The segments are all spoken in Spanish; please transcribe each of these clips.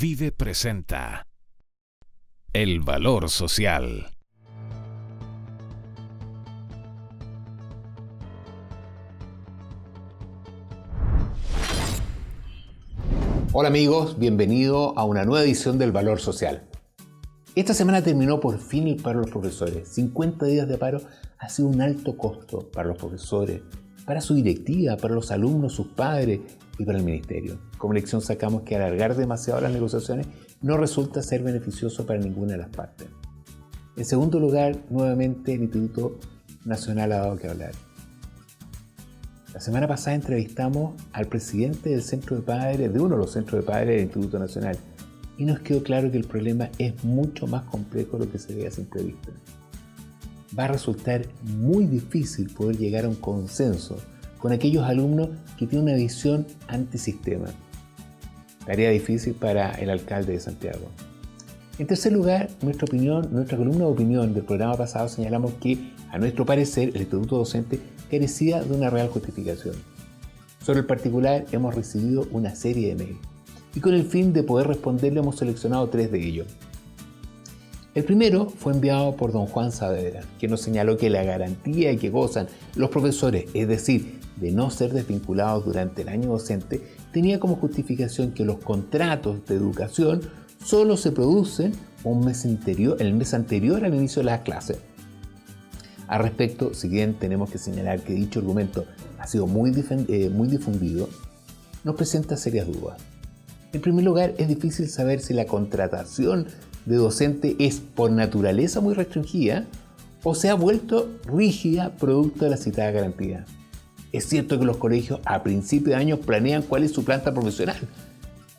Vive presenta el valor social. Hola amigos, bienvenido a una nueva edición del Valor Social. Esta semana terminó por fin el paro de los profesores. 50 días de paro ha sido un alto costo para los profesores, para su directiva, para los alumnos, sus padres y para el ministerio. Como lección sacamos que alargar demasiado las negociaciones no resulta ser beneficioso para ninguna de las partes. En segundo lugar, nuevamente el Instituto Nacional ha dado que hablar. La semana pasada entrevistamos al presidente del centro de padres, de uno de los centros de padres del Instituto Nacional, y nos quedó claro que el problema es mucho más complejo de lo que se ve a simple vista. Va a resultar muy difícil poder llegar a un consenso con aquellos alumnos que tienen una visión antisistema. Tarea difícil para el alcalde de Santiago. En tercer lugar, nuestra columna de opinión del programa pasado señalamos que, a nuestro parecer, el Estatuto Docente carecía de una real justificación. Sobre el particular hemos recibido una serie de mails y con el fin de poder responderle hemos seleccionado 3 de ellos. El primero fue enviado por don Juan Saavedra, que nos señaló que la garantía que gozan los profesores, es decir, de no ser desvinculados durante el año docente, tenía como justificación que los contratos de educación solo se producen el mes anterior al inicio de las clases. Al respecto, si bien tenemos que señalar que dicho argumento ha sido muy difundido, nos presenta serias dudas. En primer lugar, es difícil saber si la contratación de docente es por naturaleza muy restringida o se ha vuelto rígida producto de la citada garantía. Es cierto que los colegios a principio de año planean cuál es su planta profesional,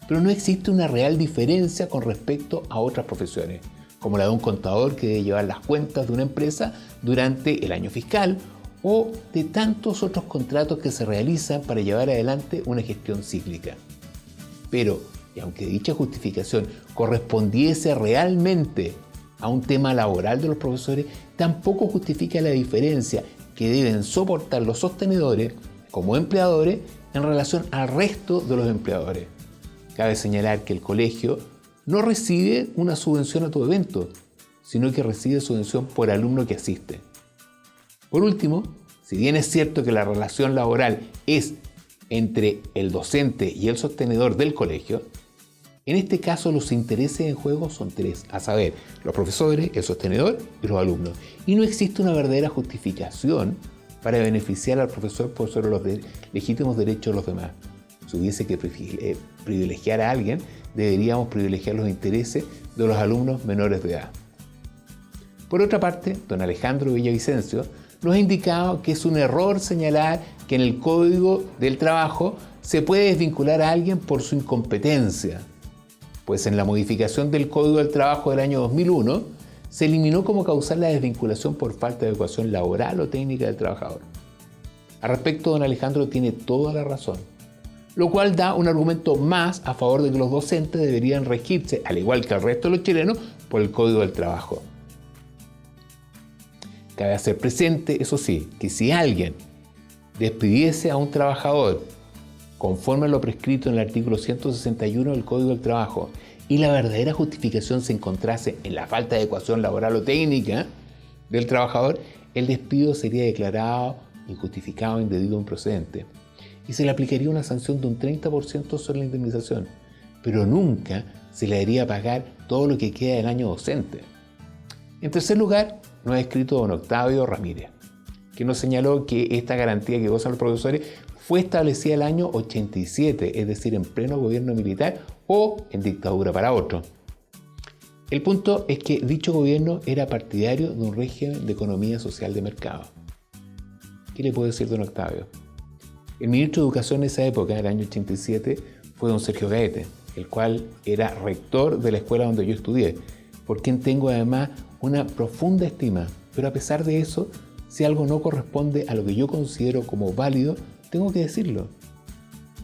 pero no existe una real diferencia con respecto a otras profesiones, como la de un contador que debe llevar las cuentas de una empresa durante el año fiscal o de tantos otros contratos que se realizan para llevar adelante una gestión cíclica. Pero, y aunque dicha justificación correspondiese realmente a un tema laboral de los profesores, tampoco justifica la diferencia que deben soportar los sostenedores como empleadores en relación al resto de los empleadores. Cabe señalar que el colegio no recibe una subvención a todo evento, sino que recibe subvención por alumno que asiste. Por último, si bien es cierto que la relación laboral es entre el docente y el sostenedor del colegio, en este caso los intereses en juego son 3, a saber, los profesores, el sostenedor y los alumnos. Y no existe una verdadera justificación para beneficiar al profesor por sobre los legítimos derechos de los demás. Si hubiese que privilegiar a alguien, deberíamos privilegiar los intereses de los alumnos menores de edad. Por otra parte, don Alejandro Villavicencio nos ha indicado que es un error señalar que en el Código del Trabajo se puede desvincular a alguien por su incompetencia, pues en la modificación del Código del Trabajo del año 2001 se eliminó como causal la desvinculación por falta de educación laboral o técnica del trabajador. Al respecto, don Alejandro tiene toda la razón, lo cual da un argumento más a favor de que los docentes deberían regirse, al igual que el resto de los chilenos, por el Código del Trabajo. Cabe hacer presente, eso sí, que si alguien despidiese a un trabajador conforme a lo prescrito en el artículo 161 del Código del Trabajo y la verdadera justificación se encontrase en la falta de adecuación laboral o técnica del trabajador, el despido sería declarado injustificado, indebido o improcedente y se le aplicaría una sanción de un 30% sobre la indemnización, pero nunca se le haría pagar todo lo que queda del año docente. En tercer lugar, nos ha escrito don Octavio Ramírez, que nos señaló que esta garantía que gozan los profesores fue establecida el año 87, es decir, en pleno gobierno militar o en dictadura para otro. El punto es que dicho gobierno era partidario de un régimen de economía social de mercado. ¿Qué le puedo decir don Octavio? El ministro de Educación en esa época, en el año 87, fue don Sergio Gaete, el cual era rector de la escuela donde yo estudié, por quien tengo además una profunda estima, pero a pesar de eso, si algo no corresponde a lo que yo considero como válido, tengo que decirlo.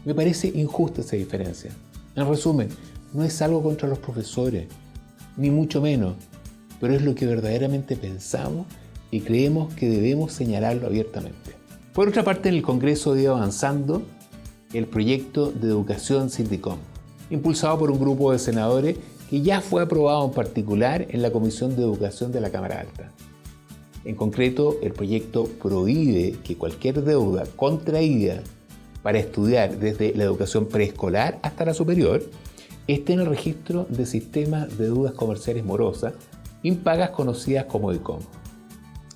Me parece injusta esa diferencia. En resumen, no es algo contra los profesores, ni mucho menos, pero es lo que verdaderamente pensamos y creemos que debemos señalarlo abiertamente. Por otra parte, en el Congreso ha ido avanzando el proyecto de educación Sindicom, impulsado por un grupo de senadores que ya fue aprobado en particular en la Comisión de Educación de la Cámara Alta. En concreto, el proyecto prohíbe que cualquier deuda contraída para estudiar desde la educación preescolar hasta la superior esté en el registro de sistemas de deudas comerciales morosas, impagas conocidas como ICOM.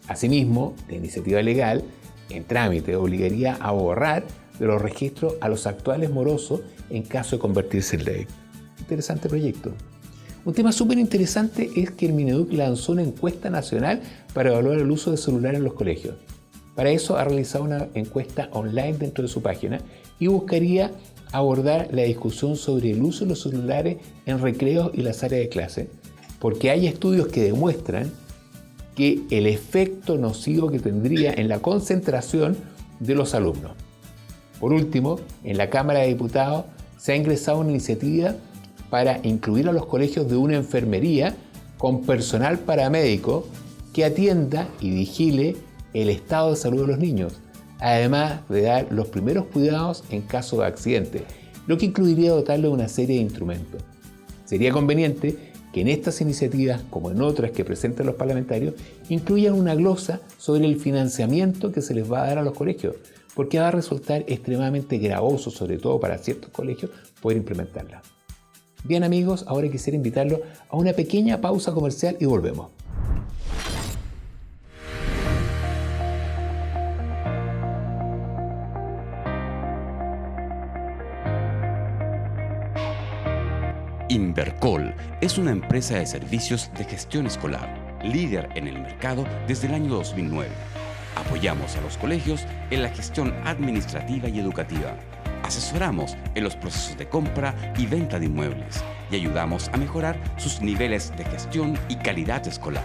Asimismo, la iniciativa legal en trámite obligaría a borrar de los registros a los actuales morosos en caso de convertirse en ley. Interesante proyecto. Un tema súper interesante es que el Mineduc lanzó una encuesta nacional para evaluar el uso de celulares en los colegios. Para eso ha realizado una encuesta online dentro de su página y buscaría abordar la discusión sobre el uso de los celulares en recreos y las áreas de clase, porque hay estudios que demuestran que el efecto nocivo que tendría en la concentración de los alumnos. Por último, en la Cámara de Diputados se ha ingresado una iniciativa para incluir a los colegios de una enfermería con personal paramédico que atienda y vigile el estado de salud de los niños, además de dar los primeros cuidados en caso de accidente, lo que incluiría dotarle de una serie de instrumentos. Sería conveniente que en estas iniciativas, como en otras que presentan los parlamentarios, incluyan una glosa sobre el financiamiento que se les va a dar a los colegios, porque va a resultar extremadamente gravoso, sobre todo para ciertos colegios, poder implementarla. Bien amigos, ahora quisiera invitarlos a una pequeña pausa comercial y volvemos. Invercol es una empresa de servicios de gestión escolar, líder en el mercado desde el año 2009. Apoyamos a los colegios en la gestión administrativa y educativa. Asesoramos en los procesos de compra y venta de inmuebles y ayudamos a mejorar sus niveles de gestión y calidad escolar.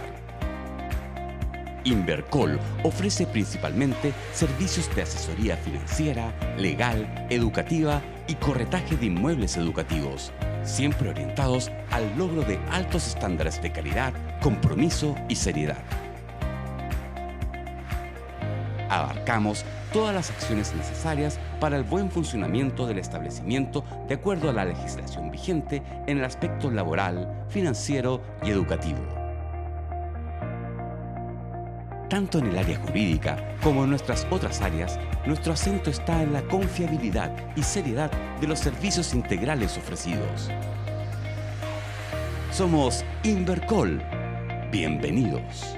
Invercol ofrece principalmente servicios de asesoría financiera, legal, educativa y corretaje de inmuebles educativos, siempre orientados al logro de altos estándares de calidad, compromiso y seriedad. Abarcamos todas las acciones necesarias para el buen funcionamiento del establecimiento de acuerdo a la legislación vigente en el aspecto laboral, financiero y educativo. Tanto en el área jurídica como en nuestras otras áreas, nuestro acento está en la confiabilidad y seriedad de los servicios integrales ofrecidos. Somos Invercol. Bienvenidos.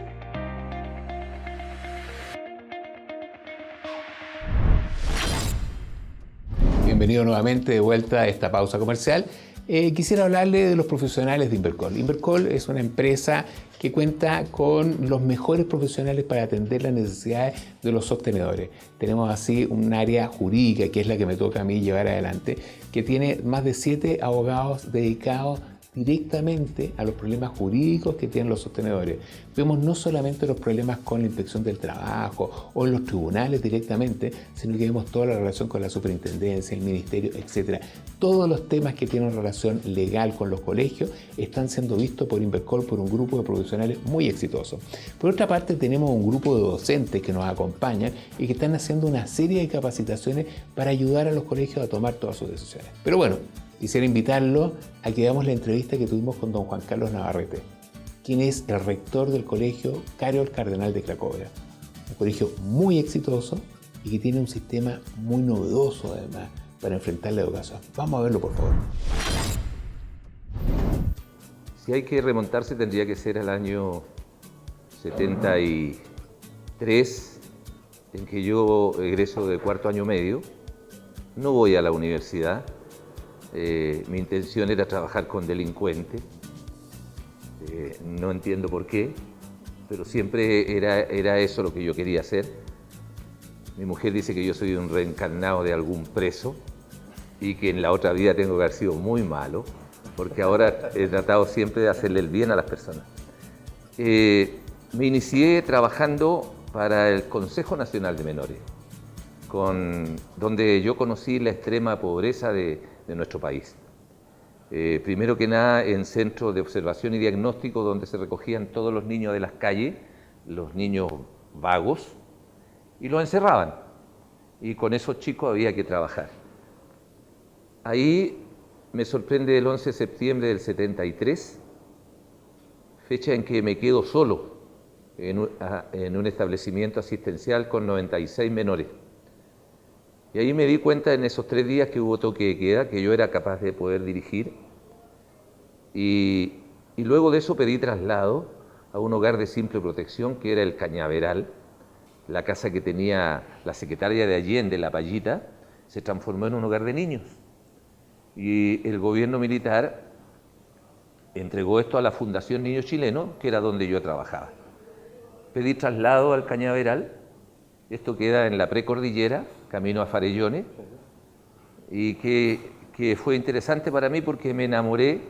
Bienvenido nuevamente de vuelta a esta pausa comercial. Quisiera hablarle de los profesionales de Invercol. Invercol es una empresa que cuenta con los mejores profesionales para atender las necesidades de los sostenedores. Tenemos así un área jurídica, que es la que me toca a mí llevar adelante, que tiene más de 7 abogados dedicados directamente a los problemas jurídicos que tienen los sostenedores. Vemos no solamente los problemas con la inspección del trabajo o en los tribunales directamente, sino que vemos toda la relación con la superintendencia, el ministerio, etc. Todos los temas que tienen relación legal con los colegios están siendo vistos por Invercol, por un grupo de profesionales muy exitosos. Por otra parte, tenemos un grupo de docentes que nos acompañan y que están haciendo una serie de capacitaciones para ayudar a los colegios a tomar todas sus decisiones. Pero bueno, quisiera invitarlo a que veamos la entrevista que tuvimos con don Juan Carlos Navarrete, quien es el rector del colegio Karol Cardenal de Cracovia. Un colegio muy exitoso y que tiene un sistema muy novedoso además para enfrentar la educación. Vamos a verlo, por favor. Si hay que remontarse, tendría que ser al año 73, en que yo egreso de cuarto año medio. No voy a la universidad. Mi intención era trabajar con delincuentes. No entiendo por qué, pero siempre era eso lo que yo quería hacer. Mi mujer dice que yo soy un reencarnado de algún preso y que en la otra vida tengo que haber sido muy malo, porque ahora he tratado siempre de hacerle el bien a las personas. Me inicié trabajando para el Consejo Nacional de Menores, donde yo conocí la extrema pobreza de nuestro país. Primero que nada en centros de observación y diagnóstico donde se recogían todos los niños de las calles, los niños vagos, y los encerraban. Y con esos chicos había que trabajar. Ahí me sorprende el 11 de septiembre del 73, fecha en que me quedo solo en un establecimiento asistencial con 96 menores. Y ahí me di cuenta en esos 3 días que hubo toque de queda, que yo era capaz de poder dirigir. Y luego de eso pedí traslado a un hogar de simple protección que era el Cañaveral. La casa que tenía la secretaria de Allende, la Payita, se transformó en un hogar de niños. Y el gobierno militar entregó esto a la Fundación Niños Chilenos, que era donde yo trabajaba. Pedí traslado al Cañaveral, esto queda en la precordillera, camino a Farellones, y que fue interesante para mí porque me enamoré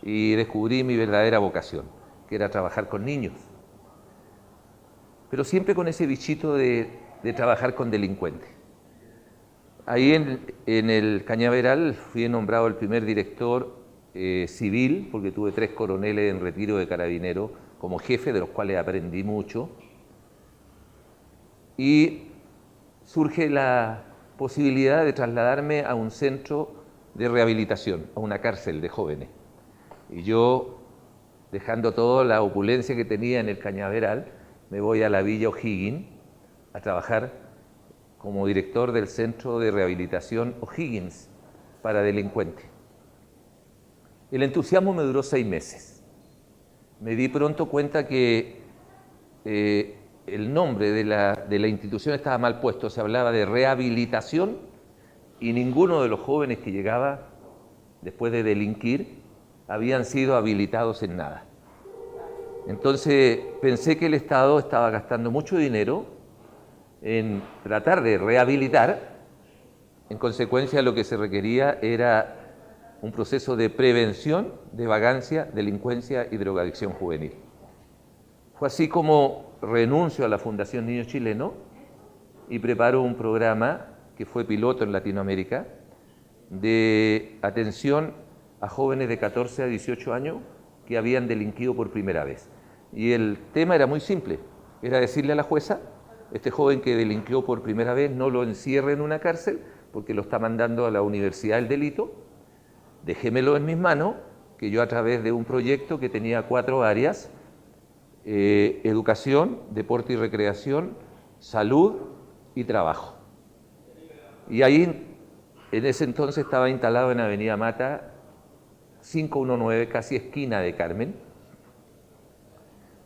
y descubrí mi verdadera vocación, que era trabajar con niños. Pero siempre con ese bichito de trabajar con delincuentes. Ahí en el Cañaveral fui nombrado el primer director civil, porque tuve 3 coroneles en retiro de carabineros como jefe, de los cuales aprendí mucho. Y surge la posibilidad de trasladarme a un centro de rehabilitación, a una cárcel de jóvenes. Y yo, dejando toda la opulencia que tenía en el Cañaveral, me voy a la Villa O'Higgins a trabajar como director del Centro de Rehabilitación O'Higgins para delincuentes. El entusiasmo me duró 6 meses. Me di pronto cuenta que el nombre de la institución estaba mal puesto, se hablaba de rehabilitación y ninguno de los jóvenes que llegaba después de delinquir habían sido habilitados en nada. Entonces pensé que el Estado estaba gastando mucho dinero en tratar de rehabilitar. En consecuencia, lo que se requería era un proceso de prevención de vagancia, delincuencia y drogadicción juvenil. Fue así como renuncio a la Fundación Niños Chilenos y preparo un programa que fue piloto en Latinoamérica de atención a jóvenes de 14 a 18 años que habían delinquido por primera vez. Y el tema era muy simple, era decirle a la jueza: este joven que delinquió por primera vez no lo encierre en una cárcel porque lo está mandando a la Universidad del Delito, déjemelo en mis manos, que yo a través de un proyecto que tenía 4 áreas, educación, deporte y recreación, salud y trabajo. Y ahí, en ese entonces estaba instalado en Avenida Mata, 519, casi esquina de Carmen,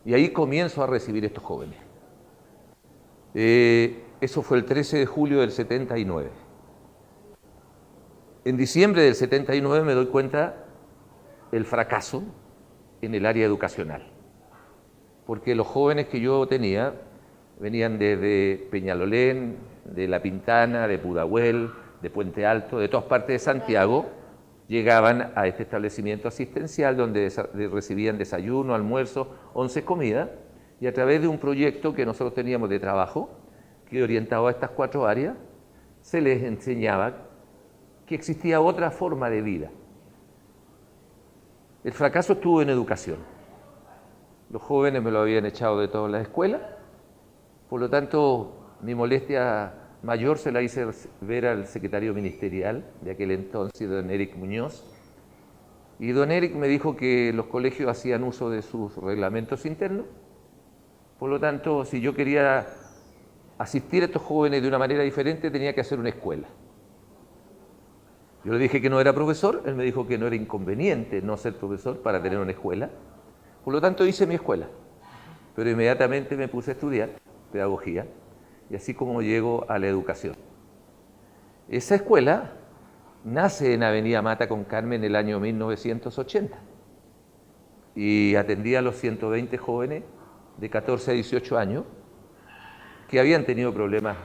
y ahí comienzo a recibir estos jóvenes. Eso fue el 13 de julio del 79. En diciembre del 79 me doy cuenta del fracaso en el área educacional, porque los jóvenes que yo tenía venían desde Peñalolén, de La Pintana, de Pudahuel, de Puente Alto, de todas partes de Santiago, llegaban a este establecimiento asistencial donde recibían desayuno, almuerzo, 11 comidas, y a través de un proyecto que nosotros teníamos de trabajo, que orientaba a estas 4 áreas, se les enseñaba que existía otra forma de vida. El fracaso estuvo en educación. Los jóvenes me lo habían echado de todas las escuelas, por lo tanto mi molestia mayor se la hice ver al secretario ministerial de aquel entonces, don Eric Muñoz, y don Eric me dijo que los colegios hacían uso de sus reglamentos internos, por lo tanto, si yo quería asistir a estos jóvenes de una manera diferente, tenía que hacer una escuela. Yo le dije que no era profesor, él me dijo que no era inconveniente no ser profesor para tener una escuela, por lo tanto hice mi escuela, pero inmediatamente me puse a estudiar pedagogía, y así como llego a la educación. Esa escuela nace en Avenida Mata con Carmen en el año 1980 y atendía a los 120 jóvenes de 14 a 18 años que habían tenido problemas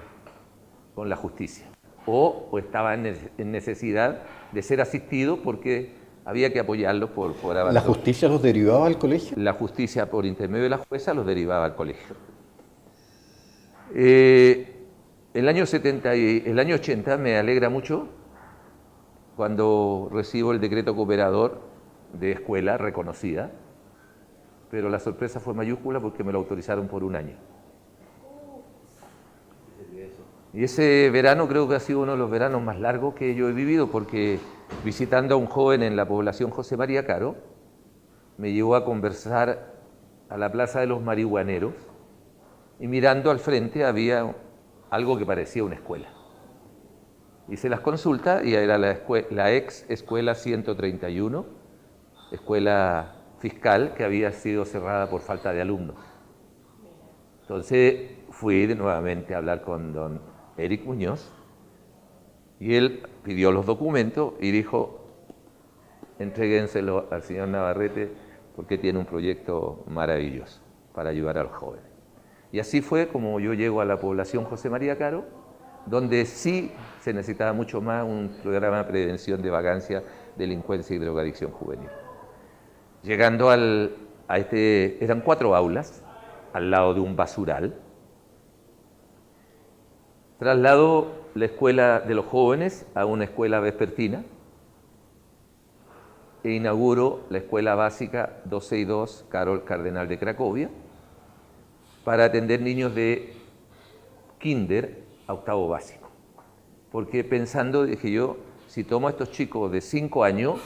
con la justicia o estaban en necesidad de ser asistidos porque había que apoyarlos por abandono. ¿La justicia los derivaba al colegio? La justicia, por intermedio de la jueza, los derivaba al colegio. El año 80 me alegra mucho cuando recibo el decreto cooperador de escuela reconocida, pero la sorpresa fue mayúscula porque me lo autorizaron por 1 año. Y ese verano creo que ha sido uno de los veranos más largos que yo he vivido, porque visitando a un joven en la población José María Caro, me llevó a conversar a la Plaza de los Marihuaneros y mirando al frente había algo que parecía una escuela. Hice las consultas y era la ex escuela 131, escuela fiscal que había sido cerrada por falta de alumnos. Entonces fui nuevamente a hablar con don Eric Muñoz y él pidió los documentos y dijo: entréguenselo al señor Navarrete porque tiene un proyecto maravilloso para ayudar a los jóvenes. Y así fue como yo llego a la población José María Caro, donde sí se necesitaba mucho más un programa de prevención de vagancia, delincuencia y drogadicción juvenil. Llegando eran 4 aulas, al lado de un basural. Traslado la escuela de los jóvenes a una escuela vespertina e inauguro la escuela básica 262 Carol Cardenal de Cracovia para atender niños de kinder a octavo básico. Porque pensando, dije yo, si tomo a estos chicos de 5 años,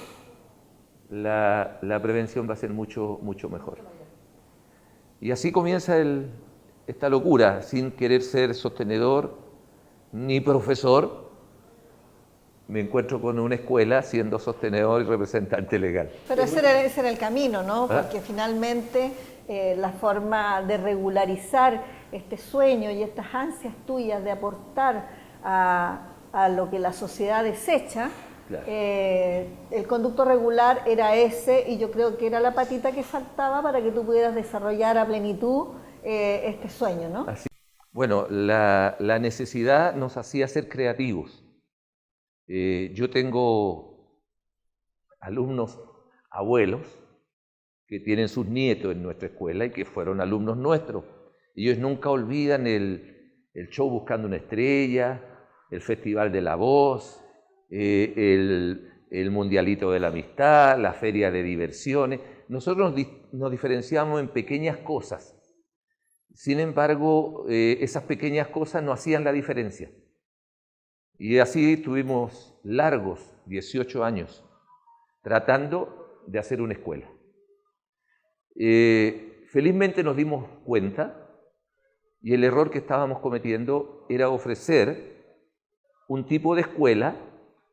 la prevención va a ser mucho mejor. Y así comienza esta locura, sin querer ser sostenedor ni profesor, me encuentro con una escuela siendo sostenedor y representante legal. Pero ese era el camino, ¿no? Porque finalmente la forma de regularizar este sueño y estas ansias tuyas de aportar a lo que la sociedad desecha, claro. El conducto regular era ese, y yo creo que era la patita que faltaba para que tú pudieras desarrollar a plenitud este sueño, ¿no? Así. Bueno, la necesidad nos hacía ser creativos. Yo tengo alumnos abuelos que tienen sus nietos en nuestra escuela y que fueron alumnos nuestros. Ellos nunca olvidan el show Buscando una Estrella, el Festival de la Voz, el Mundialito de la Amistad, la Feria de Diversiones. Nosotros nos diferenciamos en pequeñas cosas. Sin embargo, esas pequeñas cosas no hacían la diferencia. Y así tuvimos largos 18 años tratando de hacer una escuela. Felizmente nos dimos cuenta, y el error que estábamos cometiendo era ofrecer un tipo de escuela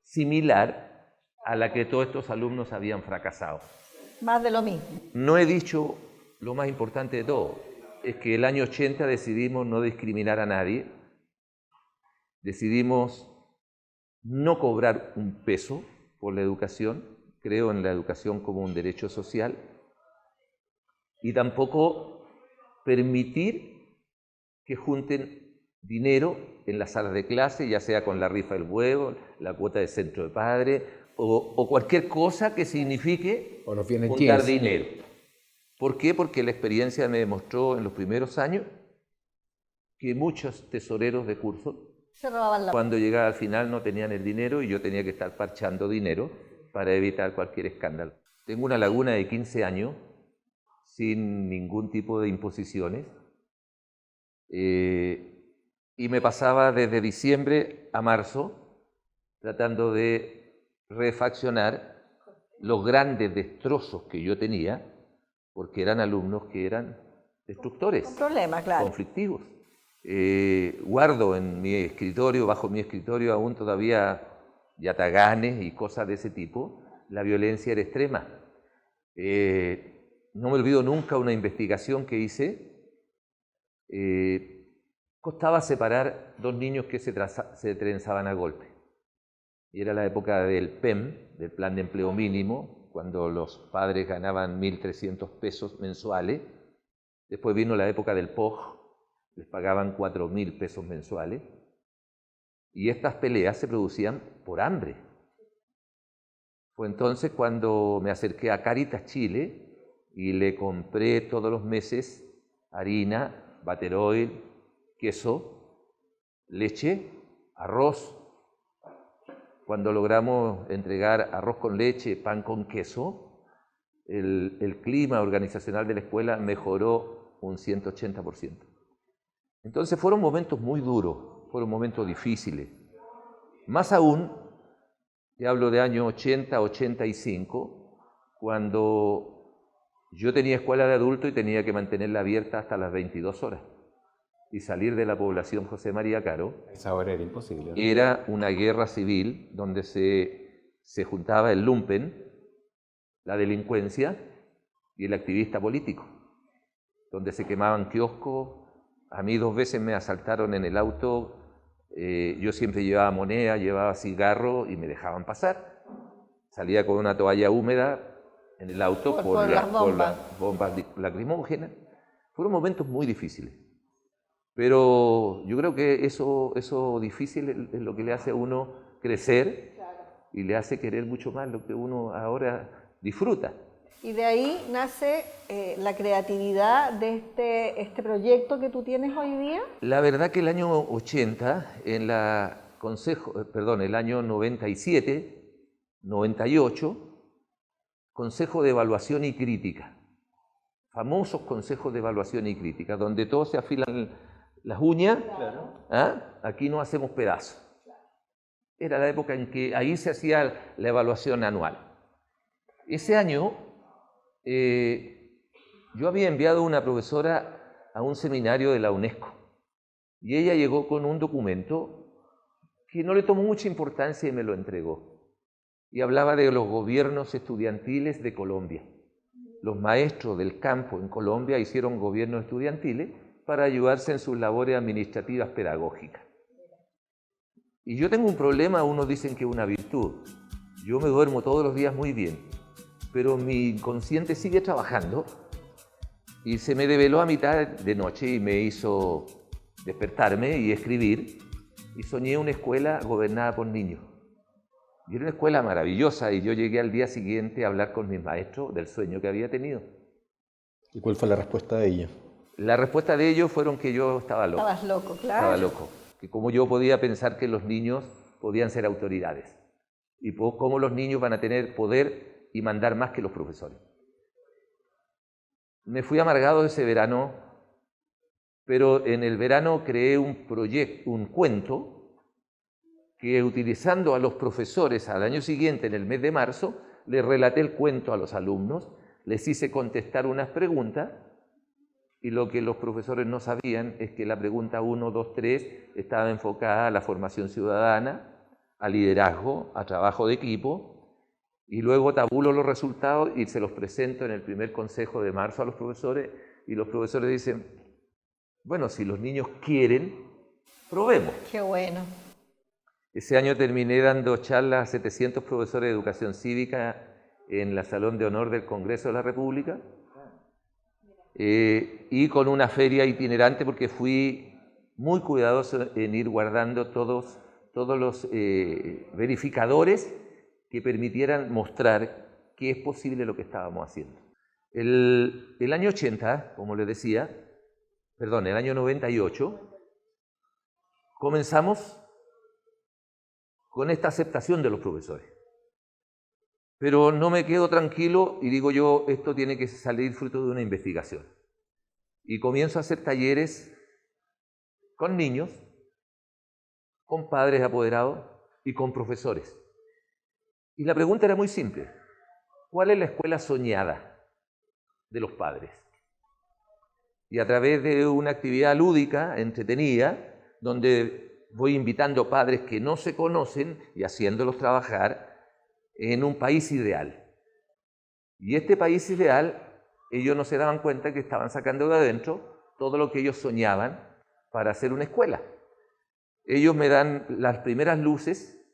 similar a la que todos estos alumnos habían fracasado. Más de lo mismo. No he dicho lo más importante de todo, es que el año 80 decidimos no discriminar a nadie, decidimos no cobrar un peso por la educación, creo en la educación como un derecho social, y tampoco permitir que junten dinero en las salas de clase, ya sea con la rifa del huevo, la cuota de centro de padre, o cualquier cosa que signifique juntar dinero. ¿Por qué? Porque la experiencia me demostró en los primeros años que muchos tesoreros de cursos, cuando llegaba al final no tenían el dinero y yo tenía que estar parchando dinero para evitar cualquier escándalo. Tengo una laguna de 15 años sin ningún tipo de imposiciones y me pasaba desde diciembre a marzo tratando de refaccionar los grandes destrozos que yo tenía, porque eran alumnos que eran destructores, con problemas, claro, conflictivos. Guardo en mi escritorio, bajo mi escritorio aún todavía yataganes y cosas de ese tipo. La violencia era extrema. No me olvido nunca una investigación que hice. Costaba separar 2 niños que se trenzaban a golpe. Y era la época del PEM, del Plan de Empleo Mínimo, cuando los padres ganaban 1.300 pesos mensuales. Después vino la época del POG, les pagaban 4.000 pesos mensuales. Y estas peleas se producían por hambre. Fue entonces cuando me acerqué a Cáritas Chile y le compré todos los meses harina, bateroil, queso, leche, arroz. Cuando logramos entregar arroz con leche, pan con queso, el clima organizacional de la escuela mejoró un 180%. Entonces fueron momentos muy duros, fueron momentos difíciles. Más aún y hablo de año 80, 85, cuando yo tenía escuela de adulto y tenía que mantenerla abierta hasta las 22 horas. Y salir de la población José María Caro A esa hora era imposible, ¿no? era una guerra civil donde se juntaba el lumpen, la delincuencia y el activista político, donde se quemaban kioscos. A mí 2 veces me asaltaron en el auto, yo siempre llevaba moneda, llevaba cigarro y me dejaban pasar. Salía con una toalla húmeda en el auto por las bombas lacrimógenas. Fueron momentos muy difíciles. Pero yo creo que eso difícil es lo que le hace a uno crecer y le hace querer mucho más lo que uno ahora disfruta. Y de ahí nace la creatividad de este proyecto que tú tienes hoy día. La verdad que el año 80, el año 97, 98, Consejo de Evaluación y Crítica. Famosos consejos de evaluación y crítica, donde todos se afilan las uñas, aquí no hacemos pedazos. Era la época en que ahí se hacía la evaluación anual. Ese año yo había enviado a una profesora a un seminario de la UNESCO y ella llegó con un documento que no le tomó mucha importancia y me lo entregó. Y hablaba de los gobiernos estudiantiles de Colombia. Los maestros del campo en Colombia hicieron gobiernos estudiantiles para ayudarse en sus labores administrativas pedagógicas. Y yo tengo un problema, unos dicen que es una virtud. Yo me duermo todos los días muy bien, pero mi inconsciente sigue trabajando y se me develó a mitad de noche y me hizo despertarme y escribir, y soñé una escuela gobernada por niños. Y era una escuela maravillosa y yo llegué al día siguiente a hablar con mis maestros del sueño que había tenido. ¿Y cuál fue la respuesta de ella? La respuesta de ellos fueron que yo estaba loco. Estabas loco, claro. Estaba loco. Que cómo yo podía pensar que los niños podían ser autoridades. Y cómo los niños van a tener poder y mandar más que los profesores. Me fui amargado ese verano, pero en el verano creé un cuento que, utilizando a los profesores al año siguiente, en el mes de marzo, les relaté el cuento a los alumnos, les hice contestar unas preguntas, y lo que los profesores no sabían es que la pregunta 1, 2, 3 estaba enfocada a la formación ciudadana, a liderazgo, a trabajo de equipo, y luego tabulo los resultados y se los presento en el primer consejo de marzo a los profesores, y los profesores dicen, bueno, si los niños quieren, probemos. Qué bueno. Ese año terminé dando charlas a 700 profesores de educación cívica en la Salón de Honor del Congreso de la República, y con una feria itinerante, porque fui muy cuidadoso en ir guardando todos los verificadores que permitieran mostrar que es posible lo que estábamos haciendo. El año 80, como les decía, el año 98, comenzamos con esta aceptación de los profesores. Pero no me quedo tranquilo y digo yo, esto tiene que salir fruto de una investigación. Y comienzo a hacer talleres con niños, con padres apoderados y con profesores. Y la pregunta era muy simple. ¿Cuál es la escuela soñada de los padres? Y a través de una actividad lúdica, entretenida, donde voy invitando padres que no se conocen y haciéndolos trabajar en un país ideal. Y este país ideal, ellos no se daban cuenta que estaban sacando de adentro todo lo que ellos soñaban para hacer una escuela. Ellos me dan las primeras luces,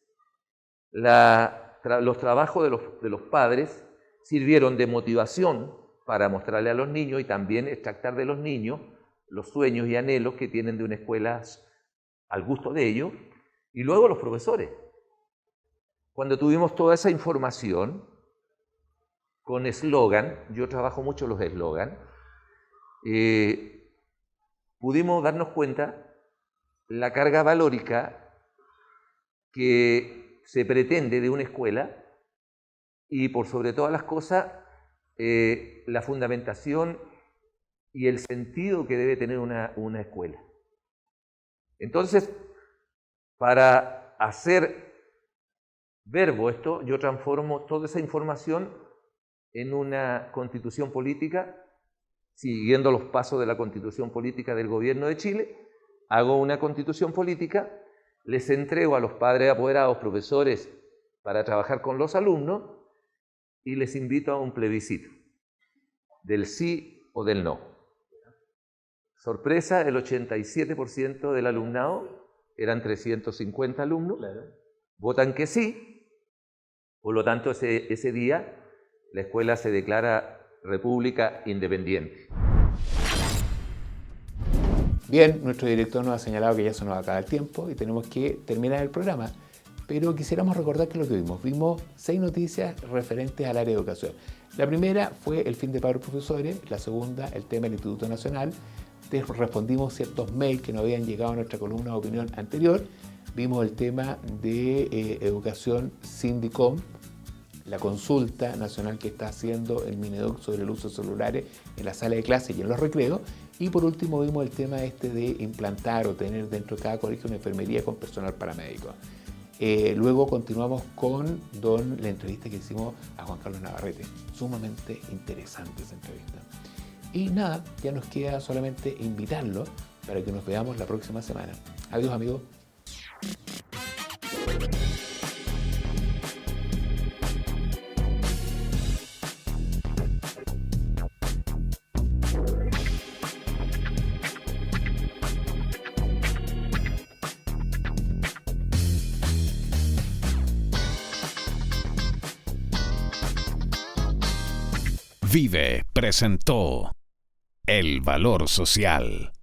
los trabajos de los padres sirvieron de motivación para mostrarle a los niños y también extractar de los niños los sueños y anhelos que tienen de una escuela al gusto de ellos, y luego los profesores. Cuando tuvimos toda esa información, con eslogan, yo trabajo mucho los eslogan, pudimos darnos cuenta la carga valórica que se pretende de una escuela y, por sobre todas las cosas, la fundamentación y el sentido que debe tener una escuela. Entonces, para hacer verbo esto, yo transformo toda esa información en una constitución política, siguiendo los pasos de la constitución política del gobierno de Chile. Hago una constitución política, les entrego a los padres apoderados, profesores, para trabajar con los alumnos y les invito a un plebiscito del sí o del no. Sorpresa, el 87% del alumnado, eran 350 alumnos, votan que sí. Por lo tanto, ese día la escuela se declara república independiente. Bien, nuestro director nos ha señalado que ya se nos acaba el tiempo y tenemos que terminar el programa. Pero quisiéramos recordar que lo que vimos. Vimos 6 noticias referentes al área de educación. La primera fue el fin de paro de profesores, la segunda el tema del Instituto Nacional. Respondimos ciertos mails que nos habían llegado a nuestra columna de opinión anterior. Vimos el tema de educación Sindicom, la consulta nacional que está haciendo el Mineduc sobre el uso de celulares en la sala de clases y en los recreos. Y por último vimos el tema de implantar o tener dentro de cada colegio una enfermería con personal paramédico. Luego continuamos con la entrevista que hicimos a Juan Carlos Navarrete. Sumamente interesante esa entrevista. Y nada, ya nos queda solamente invitarlo para que nos veamos la próxima semana. Adiós, amigos. Vive presentó El Valor Social.